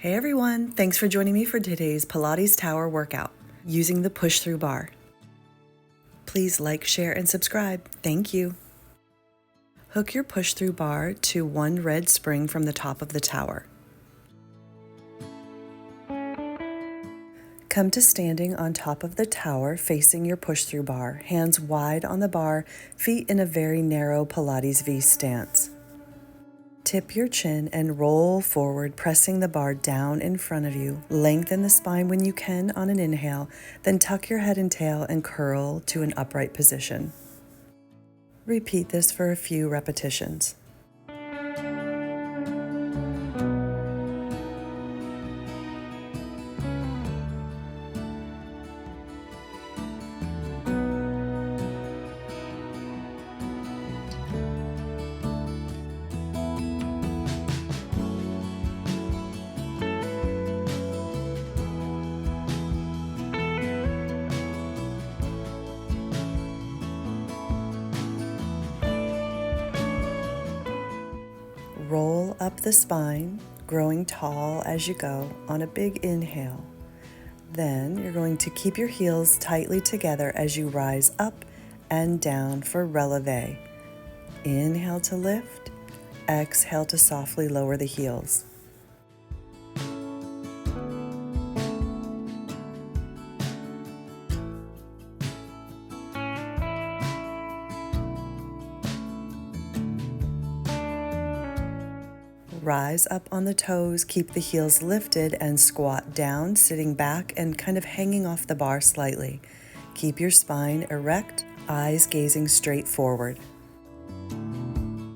Hey everyone, thanks for joining me for today's Pilates Tower workout using the Push-Thru Bar. Please like, share, and subscribe. Thank you. Hook your Push-Thru Bar to one red spring from the top of the tower. Come to standing on top of the tower facing your Push-Thru Bar, hands wide on the bar, feet in a very narrow Pilates V stance. Tip your chin and roll forward, pressing the bar down in front of you. Lengthen the spine when you can on an inhale, then tuck your head and tail and curl to an upright position. Repeat this for a few repetitions. Roll up the spine, growing tall as you go on a big inhale. Then you're going to keep your heels tightly together as you rise up and down for releve. Inhale to lift, exhale to softly lower the heels. Rise up on the toes, keep the heels lifted and squat down, sitting back and kind of hanging off the bar slightly. Keep your spine erect, eyes gazing straight forward.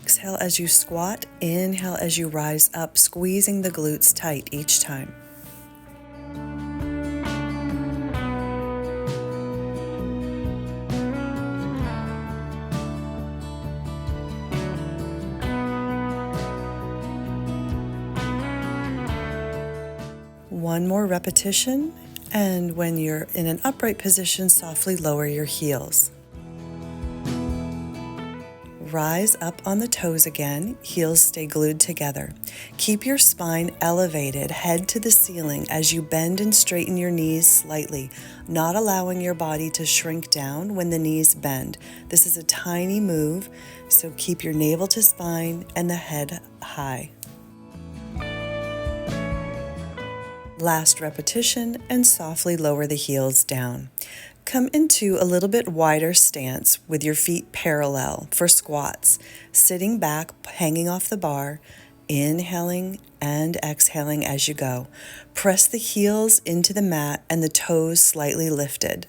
Exhale as you squat, inhale as you rise up, squeezing the glutes tight each time. One more repetition, and when you're in an upright position, softly lower your heels. Rise up on the toes again, heels stay glued together. Keep your spine elevated, head to the ceiling as you bend and straighten your knees slightly, not allowing your body to shrink down when the knees bend. This is a tiny move, so keep your navel to spine and the head high. Last repetition, and softly lower the heels down. Come into a little bit wider stance with your feet parallel for squats, sitting back, hanging off the bar, inhaling and exhaling as you go. Press the heels into the mat and the toes slightly lifted.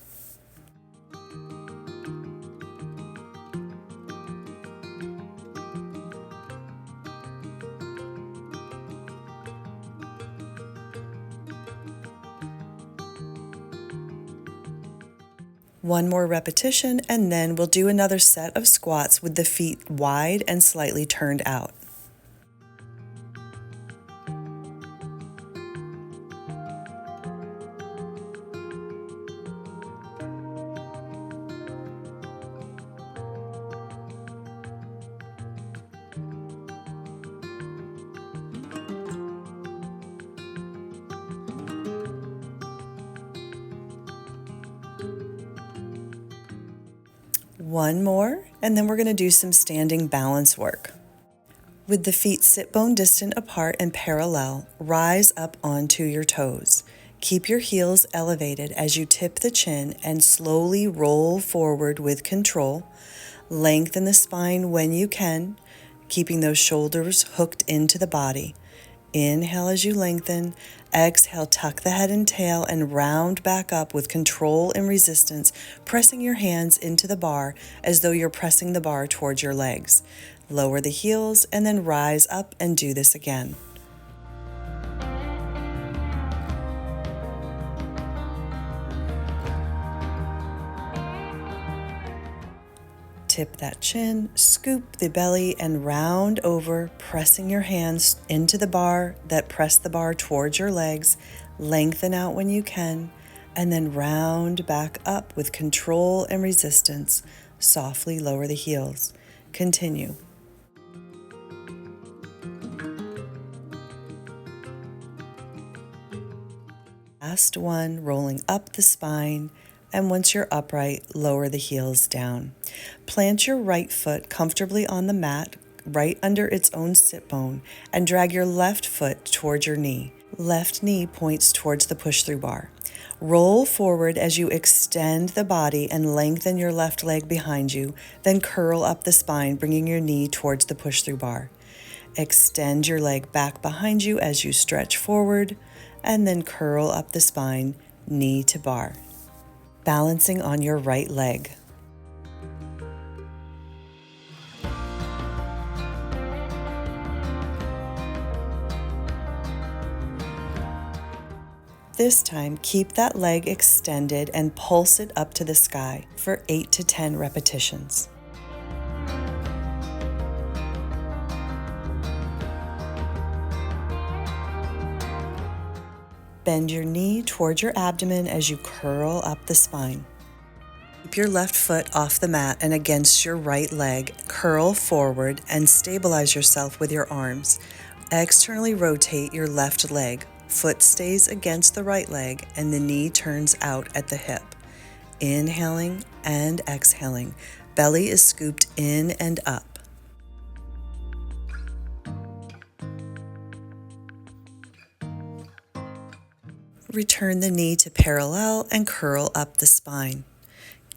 One more repetition, and then we'll do another set of squats with the feet wide and slightly turned out. One more, and then we're going to do some standing balance work. With the feet sit bone distant apart and parallel, rise up onto your toes. Keep your heels elevated as you tip the chin and slowly roll forward with control. Lengthen the spine when you can, keeping those shoulders hooked into the body. Inhale as you lengthen, exhale, tuck the head and tail and round back up with control and resistance, pressing your hands into the bar as though you're pressing the bar towards your legs. Lower the heels and then rise up and do this again. Tip that chin, scoop the belly, and round over, pressing your hands into the bar that press the bar towards your legs. Lengthen out when you can, and then round back up with control and resistance. Softly lower the heels. Continue. Last one, rolling up the spine, and once you're upright, lower the heels down. Plant your right foot comfortably on the mat, right under its own sit bone, and drag your left foot towards your knee. Left knee points towards the push-through bar. Roll forward as you extend the body and lengthen your left leg behind you, then curl up the spine, bringing your knee towards the push-through bar. Extend your leg back behind you as you stretch forward, and then curl up the spine, knee to bar. Balancing on your right leg. This time, keep that leg extended and pulse it up to the sky for 8 to 10 repetitions. Bend your knee towards your abdomen as you curl up the spine. Keep your left foot off the mat and against your right leg. Curl forward and stabilize yourself with your arms. Externally rotate your left leg. Foot stays against the right leg and the knee turns out at the hip. Inhaling and exhaling. Belly is scooped in and up. Return the knee to parallel and curl up the spine.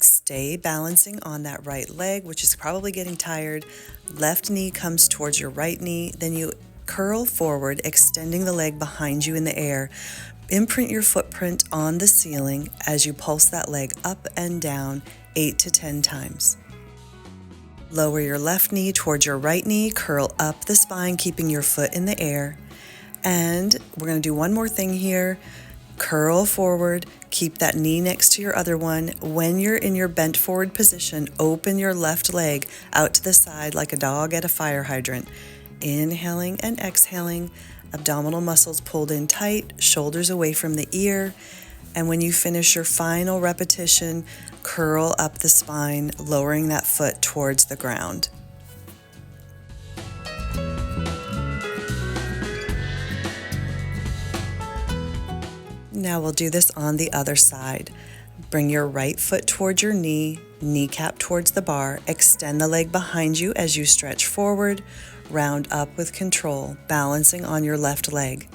Stay balancing on that right leg, which is probably getting tired. Left knee comes towards your right knee. Then you curl forward, extending the leg behind you in the air. Imprint your footprint on the ceiling as you pulse that leg up and down 8 to 10 times. Lower your left knee towards your right knee. Curl up the spine, keeping your foot in the air. And we're going to do one more thing here. Curl forward, keep that knee next to your other one. When you're in your bent forward position, open your left leg out to the side like a dog at a fire hydrant. Inhaling and exhaling, abdominal muscles pulled in tight, shoulders away from the ear. And when you finish your final repetition, curl up the spine, lowering that foot towards the ground. Now we'll do this on the other side. Bring your right foot towards your knee, kneecap towards the bar. Extend the leg behind you as you stretch forward. Round up with control, balancing on your left leg.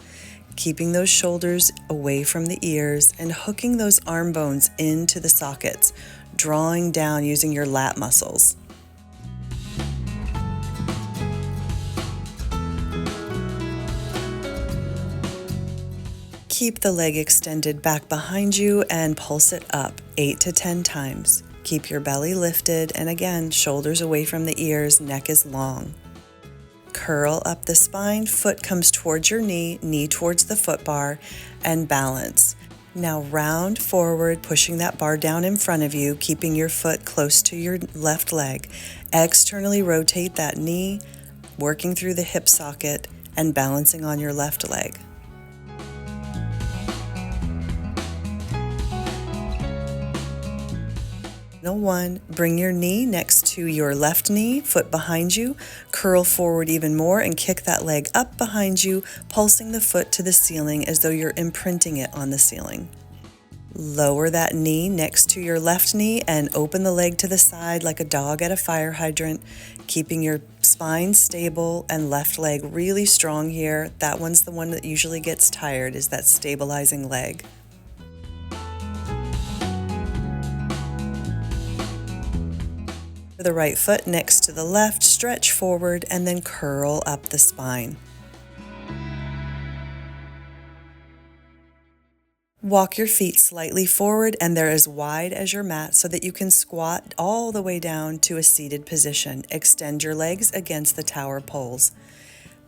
Keeping those shoulders away from the ears and hooking those arm bones into the sockets, drawing down using your lat muscles. Keep the leg extended back behind you and pulse it up 8 to 10 times. Keep your belly lifted and again, shoulders away from the ears, neck is long. Curl up the spine, foot comes towards your knee, knee towards the foot bar, and balance. Now round forward, pushing that bar down in front of you, keeping your foot close to your left leg. Externally rotate that knee, working through the hip socket and balancing on your left leg. Final one, bring your knee next to your left knee, foot behind you, curl forward even more and kick that leg up behind you, pulsing the foot to the ceiling as though you're imprinting it on the ceiling. Lower that knee next to your left knee and open the leg to the side like a dog at a fire hydrant, keeping your spine stable and left leg really strong here. That one's the one that usually gets tired, is that stabilizing leg. The right foot next to the left, stretch forward and then curl up the spine. Walk your feet slightly forward and they're as wide as your mat so that you can squat all the way down to a seated position. Extend your legs against the tower poles.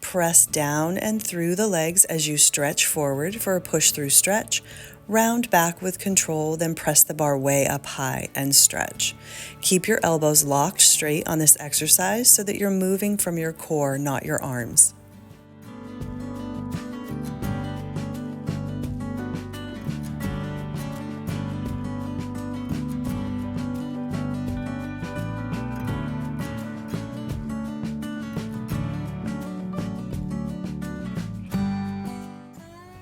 Press down and through the legs as you stretch forward for a push-through stretch. Round back with control, then press the bar way up high and stretch. Keep your elbows locked straight on this exercise so that you're moving from your core, not your arms.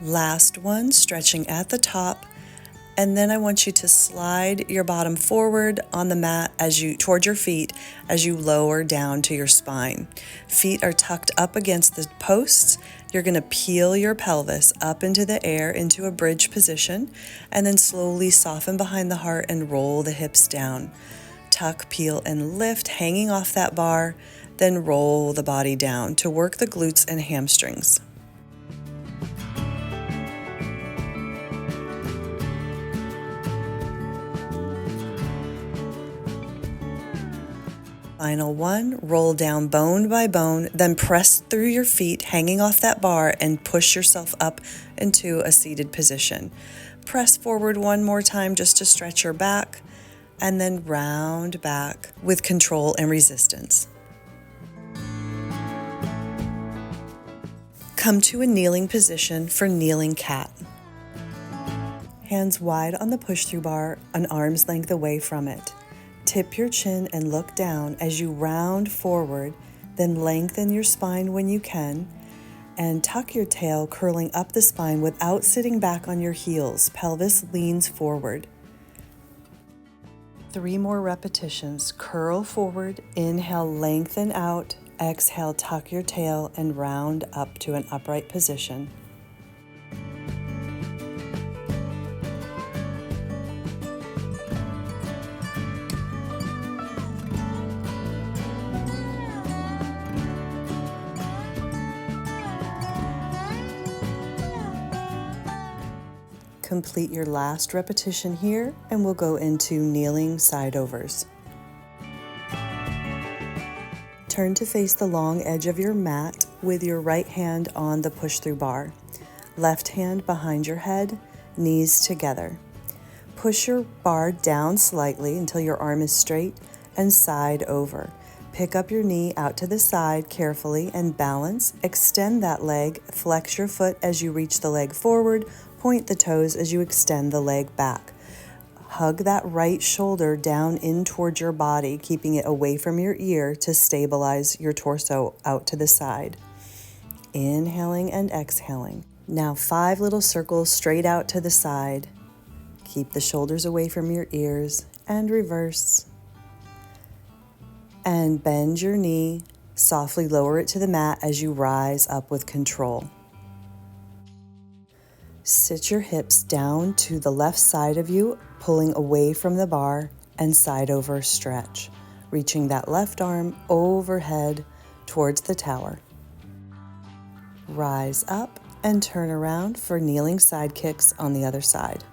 Last one, stretching at the top. And then I want you to slide your bottom forward on the mat toward your feet as you lower down to your spine. Feet are tucked up against the posts. You're going to peel your pelvis up into the air into a bridge position, and then slowly soften behind the heart and roll the hips down. Tuck, peel, and lift, hanging off that bar, then roll the body down to work the glutes and hamstrings. Final one, roll down bone by bone, then press through your feet hanging off that bar and push yourself up into a seated position. Press forward one more time just to stretch your back, and then round back with control and resistance. Come to a kneeling position for kneeling cat. Hands wide on the push-through bar, an arm's length away from it. Tip your chin and look down as you round forward, then lengthen your spine when you can, and tuck your tail, curling up the spine without sitting back on your heels. Pelvis leans forward. 3 more repetitions. Curl forward, inhale, lengthen out, exhale, tuck your tail and round up to an upright position. Complete your last repetition here, and we'll go into kneeling side overs. Turn to face the long edge of your mat with your right hand on the push-through bar. Left hand behind your head, knees together. Push your bar down slightly until your arm is straight and side over. Pick up your knee out to the side carefully and balance. Extend that leg, flex your foot as you reach the leg forward, point the toes as you extend the leg back. Hug that right shoulder down in towards your body, keeping it away from your ear to stabilize your torso out to the side. Inhaling and exhaling. Now 5 little circles straight out to the side. Keep the shoulders away from your ears and reverse. And bend your knee, softly lower it to the mat as you rise up with control. Sit your hips down to the left side of you, pulling away from the bar, and side over stretch, reaching that left arm overhead towards the tower. Rise up and turn around for kneeling side kicks on the other side.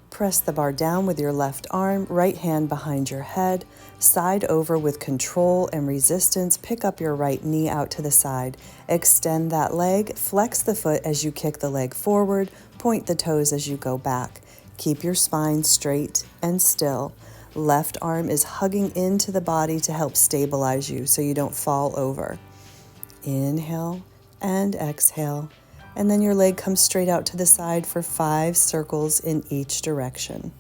Press the bar down with your left arm, right hand behind your head, side over with control and resistance. Pick up your right knee out to the side. Extend that leg, flex the foot as you kick the leg forward, point the toes as you go back. Keep your spine straight and still. Left arm is hugging into the body to help stabilize you so you don't fall over. Inhale and exhale. And then your leg comes straight out to the side for 5 circles in each direction.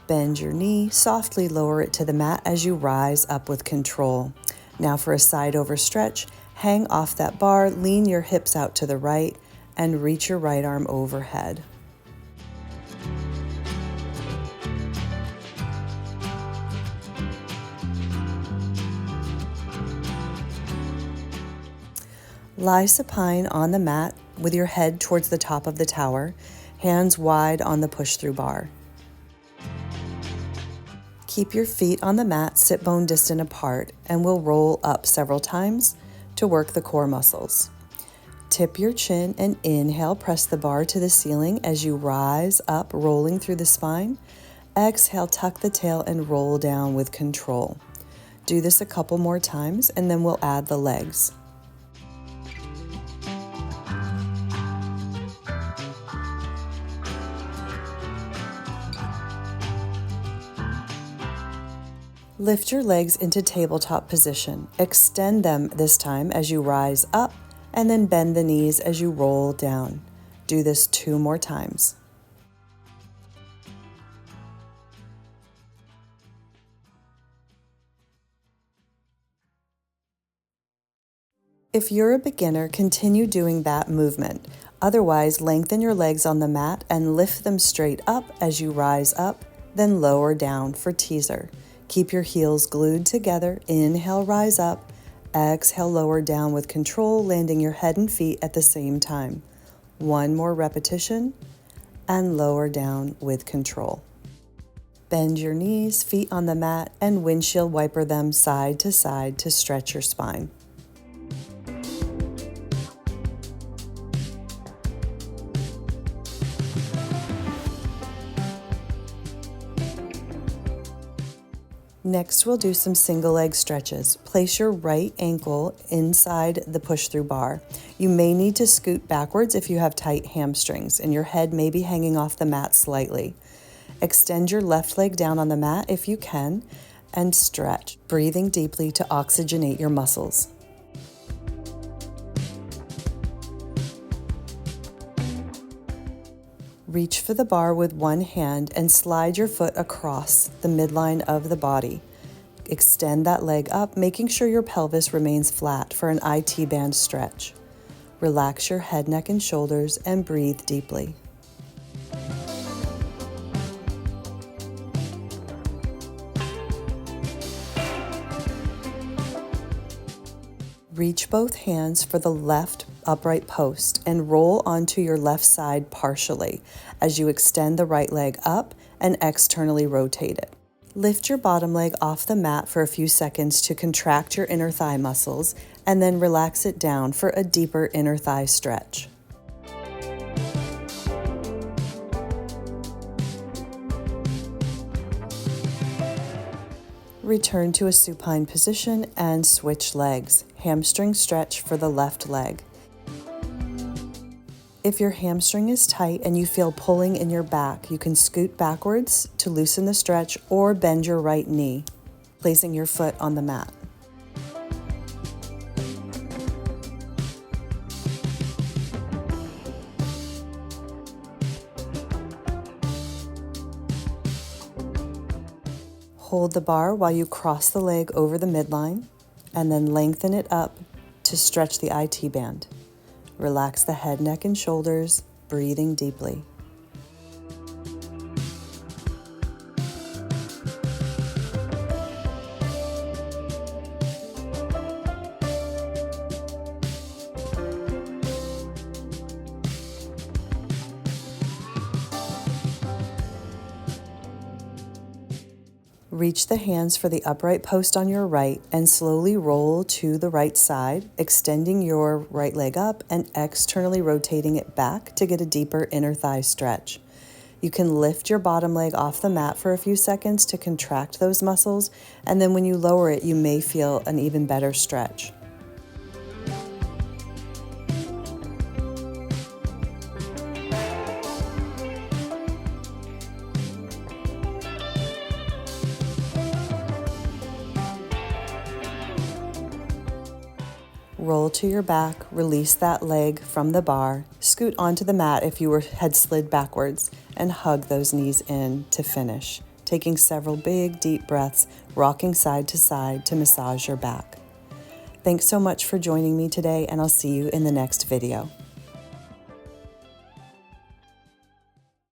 Bend your knee, softly lower it to the mat as you rise up with control. Now for a side over stretch, hang off that bar, lean your hips out to the right, and reach your right arm overhead. Lie supine on the mat with your head towards the top of the tower, hands wide on the push-through bar. Keep your feet on the mat sit bone distant apart, and we'll roll up several times to work the core muscles. Tip your chin and inhale, press the bar to the ceiling as you rise up, rolling through the spine. Exhale, tuck the tail and roll down with control. Do this a couple more times, and then we'll add the legs. Lift your legs into tabletop position. Extend them this time as you rise up, and then bend the knees as you roll down. Do this 2 more times. If you're a beginner, continue doing that movement. Otherwise, lengthen your legs on the mat and lift them straight up as you rise up, then lower down for teaser. Keep your heels glued together. Inhale, rise up. Exhale, lower down with control, landing your head and feet at the same time. One more repetition, and lower down with control. Bend your knees, feet on the mat, and windshield wiper them side to stretch your spine. Next, we'll do some single leg stretches. Place your right ankle inside the push-through bar. You may need to scoot backwards if you have tight hamstrings and your head may be hanging off the mat slightly. Extend your left leg down on the mat if you can and stretch, breathing deeply to oxygenate your muscles. Reach for the bar with one hand and slide your foot across the midline of the body. Extend that leg up, making sure your pelvis remains flat for an IT band stretch. Relax your head, neck, and shoulders and breathe deeply. Reach both hands for the left upright post and roll onto your left side partially as you extend the right leg up and externally rotate it. Lift your bottom leg off the mat for a few seconds to contract your inner thigh muscles and then relax it down for a deeper inner thigh stretch. Return to a supine position and switch legs. Hamstring stretch for the left leg. If your hamstring is tight and you feel pulling in your back, you can scoot backwards to loosen the stretch or bend your right knee, placing your foot on the mat. Hold the bar while you cross the leg over the midline and then lengthen it up to stretch the IT band. Relax the head, neck, and shoulders, breathing deeply. Reach the hands for the upright post on your right and slowly roll to the right side, extending your right leg up and externally rotating it back to get a deeper inner thigh stretch. You can lift your bottom leg off the mat for a few seconds to contract those muscles, and then when you lower it, you may feel an even better stretch. Roll to your back, release that leg from the bar, scoot onto the mat if you had slid backwards, and hug those knees in to finish, taking several big, deep breaths, rocking side to massage your back. Thanks so much for joining me today, and I'll see you in the next video.